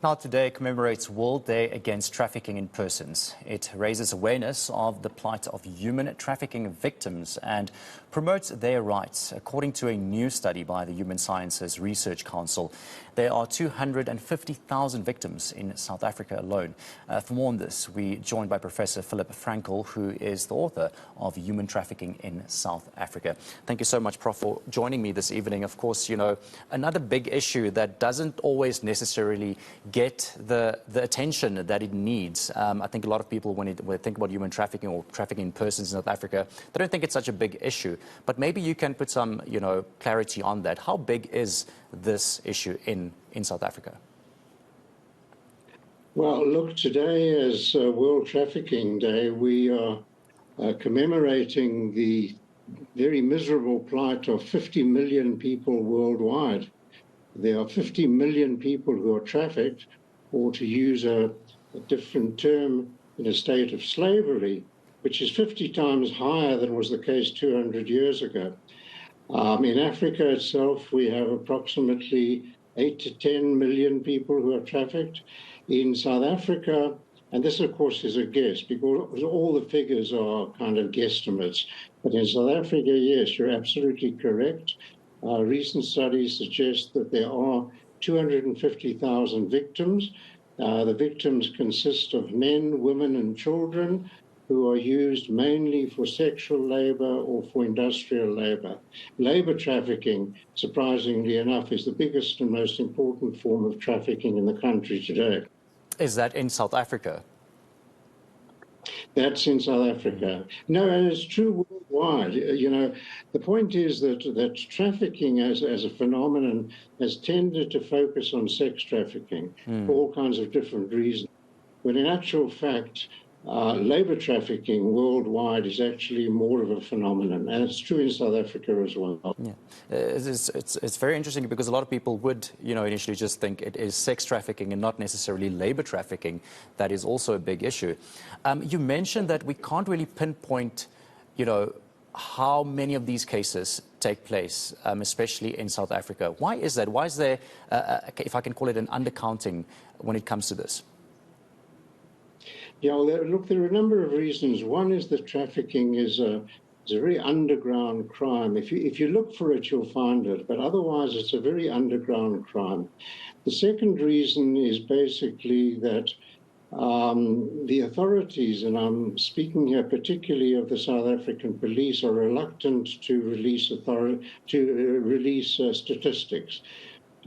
Now today commemorates World Day Against Trafficking in Persons. It raises awareness of the plight of human trafficking victims and promotes their rights. According to a new study by the Human Sciences Research Council, there are 250,000 victims in South Africa alone. For more on this, we're joined by Professor Phillip Frankel, who is the author of Human Trafficking in South Africa. Thank you so much, Prof, for joining me this evening. Of course, you know, another big issue that doesn't always necessarily get the attention that it needs. I think a lot of people, when they think about human trafficking or trafficking in persons in South Africa, they don't think it's such a big issue. But maybe you can put some, clarity on that. How big is this issue in South Africa? Well, look, today is World Trafficking Day. We are commemorating the very miserable plight of 50 million people worldwide. There are 50 million people who are trafficked, or to use a different term, in a state of slavery, which is 50 times higher than was the case 200 years ago. In Africa itself, we have approximately 8 to 10 million people who are trafficked. In South Africa, and this, of course, is a guess, because all the figures are kind of guesstimates. But in South Africa, yes, you're absolutely correct. Recent studies suggest that there are 250,000 victims. The victims consist of men, women, and children who are used mainly for sexual labor or for industrial labor. Labor trafficking, surprisingly enough, is the biggest and most important form of trafficking in the country today. Is that in South Africa? That's in South Africa. No, and it's true worldwide. The point is that trafficking as a phenomenon has tended to focus on sex trafficking for all kinds of different reasons. When in actual fact, labor trafficking worldwide is actually more of a phenomenon, and it's true in South Africa as well. Yeah, it's very interesting because a lot of people would, initially just think it is sex trafficking and not necessarily labor trafficking. That is also a big issue. You mentioned that we can't really pinpoint, how many of these cases take place, especially in South Africa. Why is that? Why is there, if I can call it, an undercounting when it comes to this? Yeah, look, there are a number of reasons. One is that trafficking is a very underground crime. If you look for it, you'll find it, but otherwise it's a very underground crime. The second reason is basically that the authorities, and I'm speaking here particularly of the South African police, are reluctant to release statistics.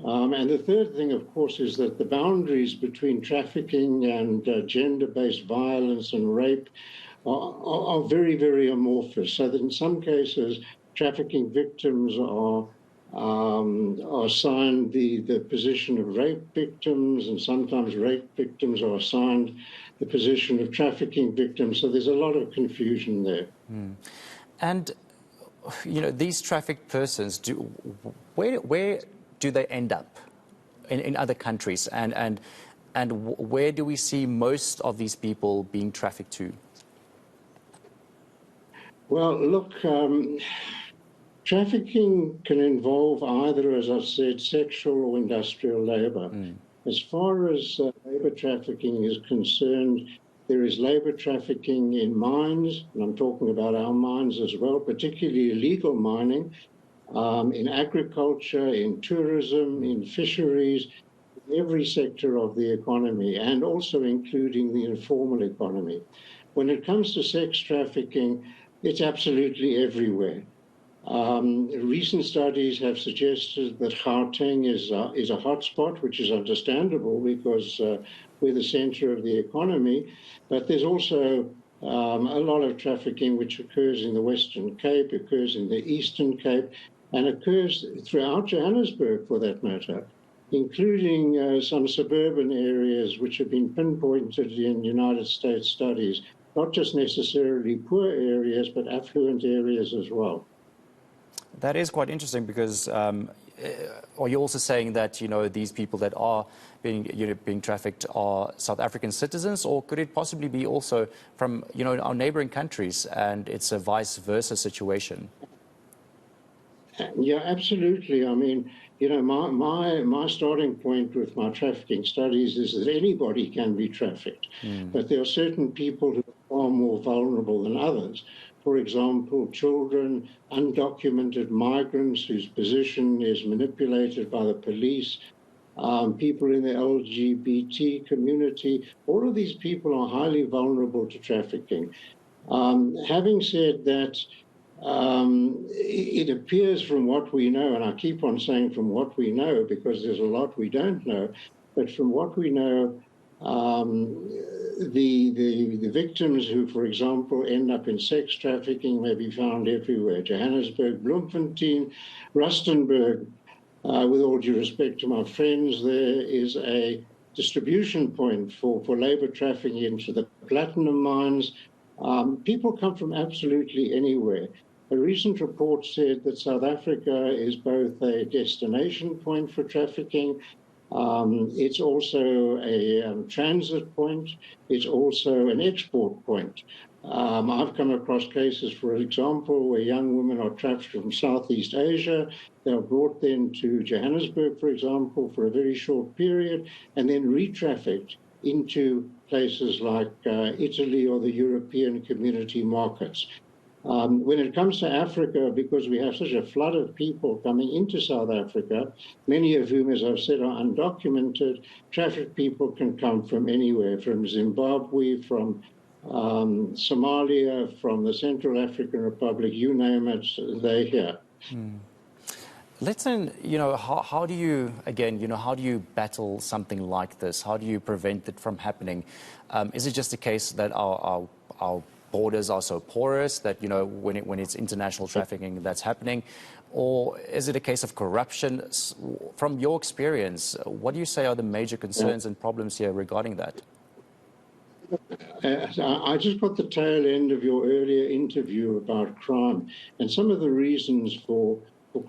And the third thing, of course, is that the boundaries between trafficking and gender-based violence and rape are very, very amorphous. So that in some cases, trafficking victims are assigned the position of rape victims, and sometimes rape victims are assigned the position of trafficking victims. So there's a lot of confusion there. And, these trafficked persons, where do they end up in other countries, and where do we see most of these people being trafficked to? Well, look, trafficking can involve either, as I said, sexual or industrial labor. As far as labor trafficking is concerned, there is labor trafficking in mines, and I'm talking about our mines as well, particularly illegal mining, in agriculture, in tourism, in fisheries, every sector of the economy, and also including the informal economy. When it comes to sex trafficking, it's absolutely everywhere. Recent studies have suggested that Gauteng is a hotspot, which is understandable because we're the center of the economy, but there's also a lot of trafficking which occurs in the Western Cape, occurs in the Eastern Cape, and occurs throughout Johannesburg, for that matter, including some suburban areas which have been pinpointed in United States studies, not just necessarily poor areas, but affluent areas as well. That is quite interesting because are you also saying that, these people that are being trafficked are South African citizens, or could it possibly be also from, our neighboring countries, and it's a vice versa situation? Yeah, absolutely. I mean, my starting point with my trafficking studies is that anybody can be trafficked, but there are certain people who are far more vulnerable than others. For example, children, undocumented migrants whose position is manipulated by the police, people in the LGBT community. All of these people are highly vulnerable to trafficking. Having said that, it appears from what we know, and I keep on saying from what we know because there's a lot we don't know, but from what we know, the victims who, for example, end up in sex trafficking may be found everywhere. Johannesburg, Bloemfontein, Rustenburg, with all due respect to my friends, there is a distribution point for labor trafficking into the platinum mines. People come from absolutely anywhere. A recent report said that South Africa is both a destination point for trafficking, it's also a transit point, it's also an export point. I've come across cases, for example, where young women are trafficked from Southeast Asia. They're brought then to Johannesburg, for example, for a very short period, and then re-trafficked into places like Italy or the European community markets. When it comes to Africa, because we have such a flood of people coming into South Africa, many of whom, as I've said, are undocumented, trafficked people can come from anywhere, from Zimbabwe, from Somalia, from the Central African Republic, you name it, they're here. Let's then, how do you, again, how do you battle something like this? How do you prevent it from happening? Is it just a case that our borders are so porous that, when it's international trafficking that's happening? Or is it a case of corruption? From your experience, what do you say are the major concerns and problems here regarding that? I just got the tail end of your earlier interview about crime, and some of the reasons for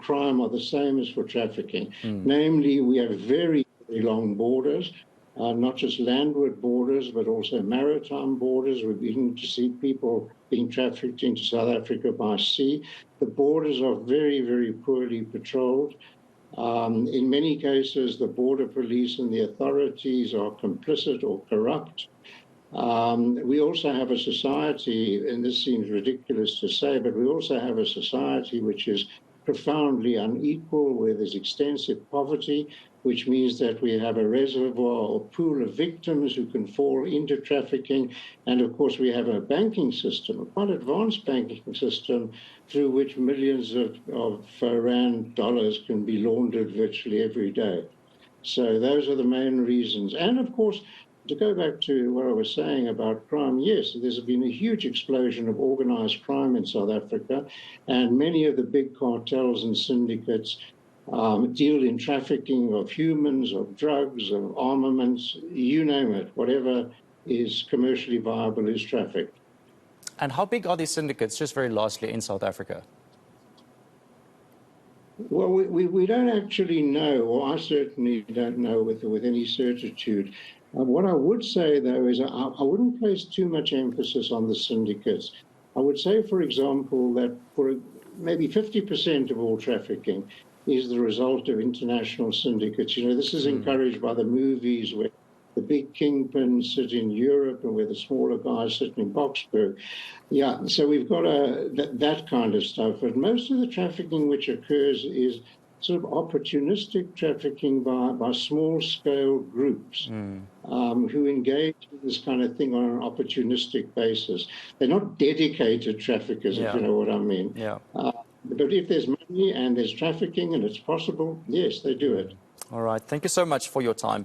crime are the same as for trafficking. Namely, we have very, very long borders, not just landward borders, but also maritime borders. We're beginning to see people being trafficked into South Africa by sea. The borders are very, very poorly patrolled. In many cases, the border police and the authorities are complicit or corrupt. We also have a society, and this seems ridiculous to say, but we also have a society which is profoundly unequal, where there's extensive poverty, which means that we have a reservoir or pool of victims who can fall into trafficking. And of course, we have a banking system, a quite advanced banking system, through which millions of rand dollars can be laundered virtually every day. So those are the main reasons. And of course, to go back to what I was saying about crime, yes, there's been a huge explosion of organized crime in South Africa, and many of the big cartels and syndicates deal in trafficking of humans, of drugs, of armaments, you name it. Whatever is commercially viable is trafficked. And how big are these syndicates, just very lastly, in South Africa? Well, we don't actually know, or I certainly don't know with any certitude. What I would say, though, is I wouldn't place too much emphasis on the syndicates. I would say, for example, that for maybe 50% of all trafficking is the result of international syndicates. This is encouraged by the movies where the big kingpins sit in Europe and where the smaller guys sit in Boksburg. Yeah, so we've got that kind of stuff. But most of the trafficking which occurs is sort of opportunistic trafficking by small-scale groups who engage in this kind of thing on an opportunistic basis. They're not dedicated traffickers, if you know what I mean. Yeah. But if there's money and there's trafficking and it's possible, yes, they do it. All right. Thank you so much for your time,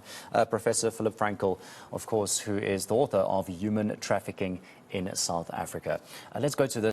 Professor Phillip Frankel, of course, who is the author of Human Trafficking in South Africa. Let's go to the